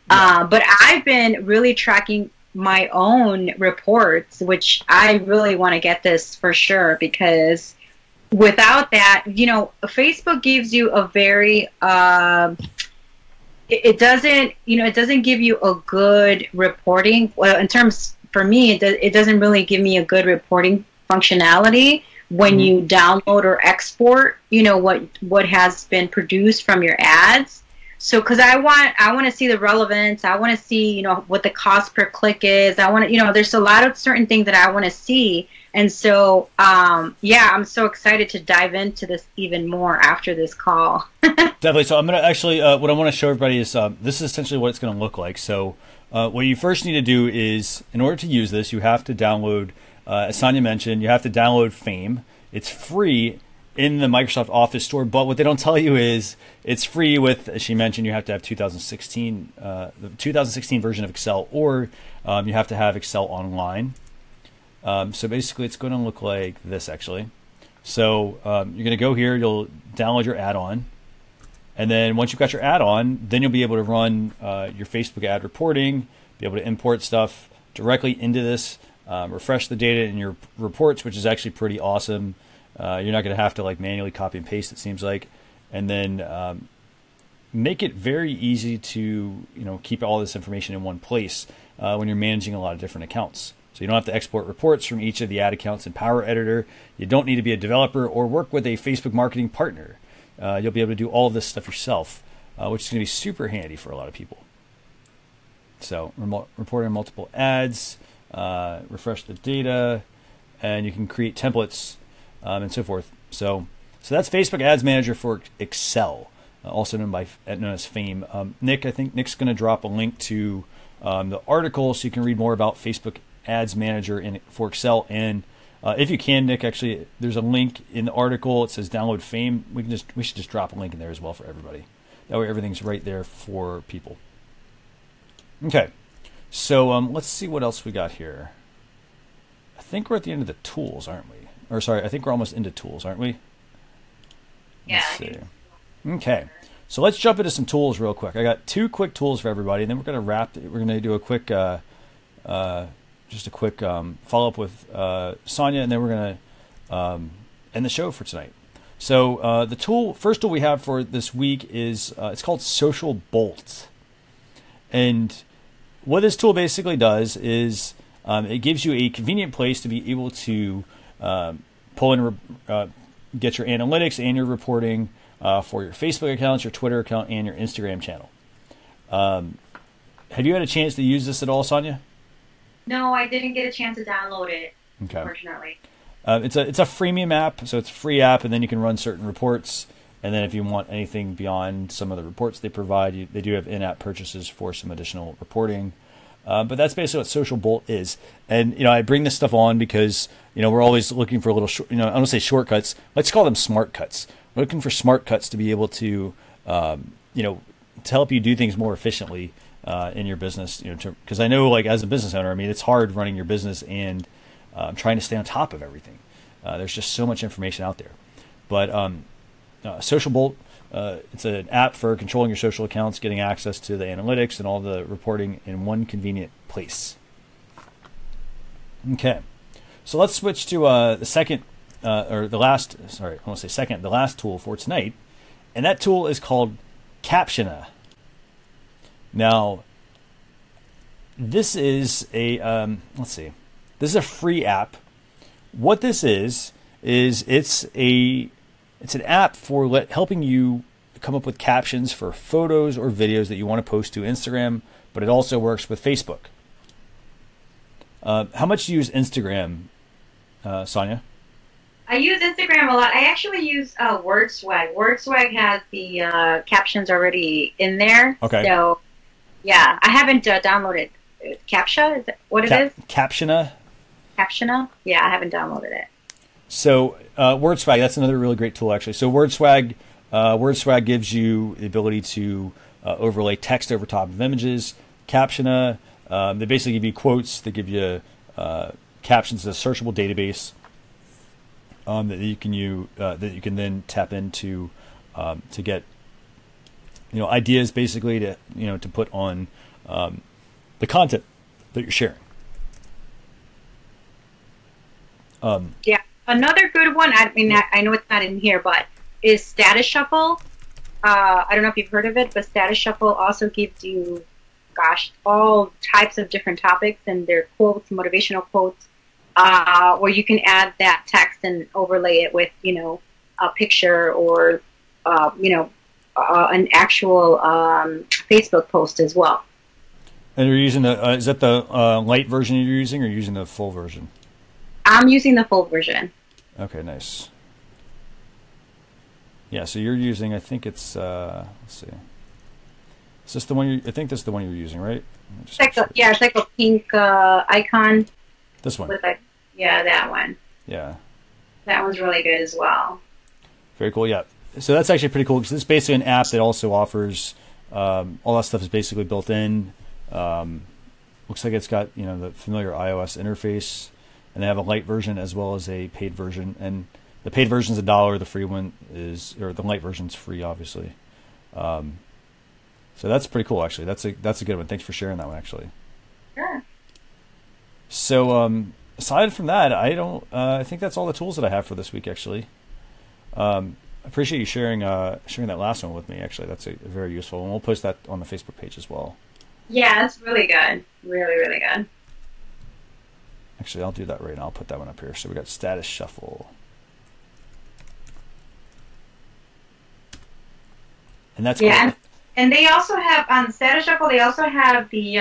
Yeah. But I've been really tracking my own reports, which I really want to get this for sure, because without that, you know, Facebook gives you a very, it doesn't give you a good reporting. Well, in terms, for me, it doesn't really give me a good reporting functionality when you download or export, you know, what has been produced from your ads. So, because I want to see the relevance. I want to see, you know, what the cost per click is. I want to, you know, there's a lot of certain things that I want to see. And so, yeah, I'm so excited to dive into this even more after this call. Definitely. So I'm going to actually, what I want to show everybody is this is essentially what it's going to look like. So what you first need to do is, in order to use this, you have to download, as Sonia mentioned, you have to download Fame. It's free in the Microsoft Office store, but what they don't tell you is it's free with, as she mentioned, you have to have 2016, the 2016 version of Excel, or you have to have Excel Online. So basically it's going to look like this actually. So you're going to go here, you'll download your add-on, and then once you've got your add-on, then you'll be able to run your Facebook ad reporting, be able to import stuff directly into this, refresh the data in your reports, which is actually pretty awesome. You're not going to have to like manually copy and paste, it seems like, and then make it very easy to, you know, keep all this information in one place when you're managing a lot of different accounts. So you don't have to export reports from each of the ad accounts in Power Editor. You don't need to be a developer or work with a Facebook marketing partner. You'll be able to do all of this stuff yourself, which is going to be super handy for a lot of people. So reporting multiple ads, refresh the data, and you can create templates and so forth. So that's Facebook Ads Manager for Excel, also known as Fame. Nick, I think Nick's going to drop a link to the article so you can read more about Facebook Ads Manager for Excel. And if you can, Nick, actually, there's a link in the article. It says download Fame. We should just drop a link in there as well for everybody. That way everything's right there for people. Okay, so let's see what else we got here. I think we're at the end of the tools, aren't we? Or sorry, I think we're almost into tools, aren't we? Yeah. Let's see. Okay, so let's jump into some tools real quick. I got 2 quick tools for everybody, and then we're going to wrap. We're going to do a quick, just a quick follow-up with Sonia, and then we're going to end the show for tonight. So the first tool we have for this week is it's called Social Bolt, and what this tool basically does is it gives you a convenient place to be able to pull in, get your analytics and your reporting for your Facebook accounts, your Twitter account, and your Instagram channel. Have you had a chance to use this at all, Sonia? No, I didn't get a chance to download it, okay. Unfortunately. It's a freemium app, so it's a free app, and then you can run certain reports. And then if you want anything beyond some of the reports they provide, they do have in-app purchases for some additional reporting. But that's basically what Social Bolt is. And, you know, I bring this stuff on because, you know, we're always looking for a little, I don't want to say shortcuts. Let's call them smart cuts. We're looking for smart cuts to be able to, you know, to help you do things more efficiently in your business. You know, because I know, like, as a business owner, I mean, it's hard running your business and trying to stay on top of everything. There's just so much information out there. But Social Bolt, it's an app for controlling your social accounts, getting access to the analytics and all the reporting in one convenient place. Okay, so let's switch to the second, or the last, sorry, I want to say second, the last tool for tonight. And that tool is called Captiona. Now, this is a, let's see, this is a free app. What this is it's an app for helping you come up with captions for photos or videos that you want to post to Instagram, but it also works with Facebook. How much do you use Instagram, Sonia? I use Instagram a lot. I actually use WordSwag. WordSwag has the captions already in there. Okay. So, yeah, I haven't downloaded Captcha. Is that what it is? Captiona. Captiona? Yeah, I haven't downloaded it. So WordSwag, that's another really great tool, actually. So WordSwag gives you the ability to overlay text over top of images, Captiona. They basically give you quotes. They give you captions, a searchable database that you can then tap into to get ideas, basically to put on the content that you're sharing. Yeah, another good one. I mean, I know it's not in here, but is Status Shuffle. I don't know if you've heard of it, but Status Shuffle also gives you, all types of different topics and their quotes, motivational quotes, where you can add that text and overlay it with, a picture or, an actual Facebook post as well. And you're using is that the light version you're using, or using the full version? I'm using the full version. Okay, nice. Yeah, so you're using, I think it's, let's see. Is this the one I think this is the one you're using, right? It's like a pink icon. This one? Yeah, that one. Yeah. That one's really good as well. Very cool, yeah. So that's actually pretty cool, because this is basically an app that also offers, all that stuff is basically built in. Looks like it's got, the familiar iOS interface, and they have a light version as well as a paid version. And the paid version is $1. The free one or the light version is free, obviously. So that's pretty cool, actually. That's a good one. Thanks for sharing that one, actually. Sure. So aside from that, I think that's all the tools that I have for this week, actually. I appreciate you sharing that last one with me. Actually, that's very useful, and we'll post that on the Facebook page as well. Yeah, it's really good. Really, really good. Actually, I'll do that right now. I'll put that one up here. So we got Status Shuffle. And that's cool. And they also have on Status Shuffle. They also have the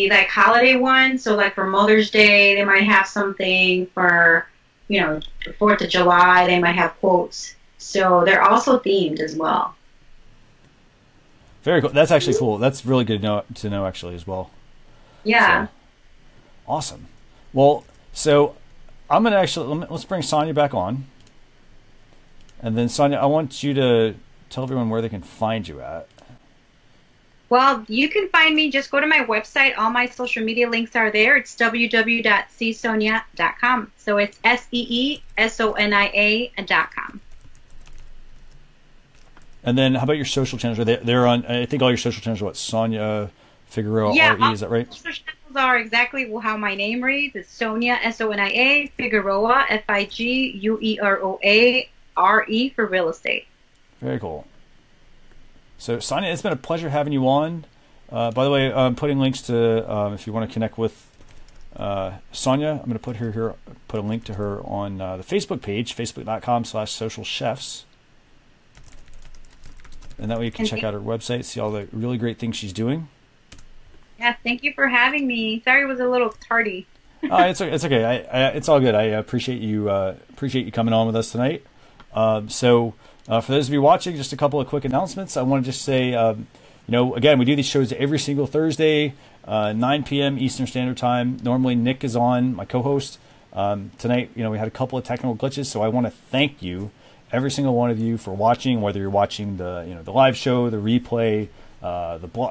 like holiday one. So like for Mother's Day, they might have something. For 4th of July, they might have quotes. So they're also themed as well. Very cool. That's actually cool. That's really good to know actually as well. Yeah. So, awesome. Well, so I'm gonna let's bring Sonia back on, and then Sonia, I want you to tell everyone where they can find you at. Well, you can find me. Just go to my website. All my social media links are there. It's www.csonia.com. So it's SEESONIA.com. And then how about your social channels? They're on, I think all your social channels are what? Sonia Figueroa, RE, is that right? Social channels are exactly how my name reads. It's Sonia, SONIA, Figueroa, FIGUEROA, RE for real estate. Very cool. So, Sonia, it's been a pleasure having you on. By the way, I'm putting links to, if you want to connect with Sonia, I'm going to put a link to her on the Facebook page, facebook.com/socialchefs. And that way you can check out her website, see all the really great things she's doing. Yeah, thank you for having me. Sorry it was a little tardy. It's okay. It's all good. I appreciate you coming on with us tonight. So for those of you watching, just a couple of quick announcements. I want to just say, again, we do these shows every single Thursday, 9 p.m. Eastern Standard Time. Normally Nick is on, my co-host. Tonight, we had a couple of technical glitches, so I want to thank you, every single one of you, for watching. Whether you're watching the live show, the replay,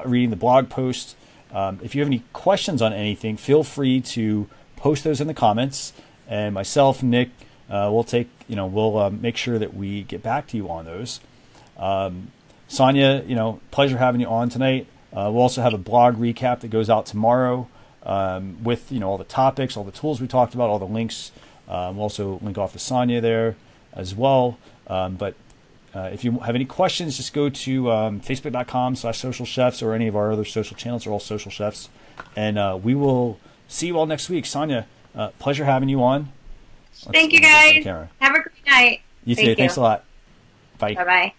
reading the blog post. If you have any questions on anything, feel free to post those in the comments, and myself, Nick, we'll make sure that we get back to you on those. Sonia, pleasure having you on tonight. We'll also have a blog recap that goes out tomorrow with all the topics, all the tools we talked about, all the links. We'll also link off to Sonia there as well. But if you have any questions, just go to facebook.com/socialchefs or any of our other social channels. Are all Social Chefs. And we will see you all next week. Sonia, pleasure having you on. Thank you, guys. Have a great night. You too. Thanks a lot. Bye. Bye-bye.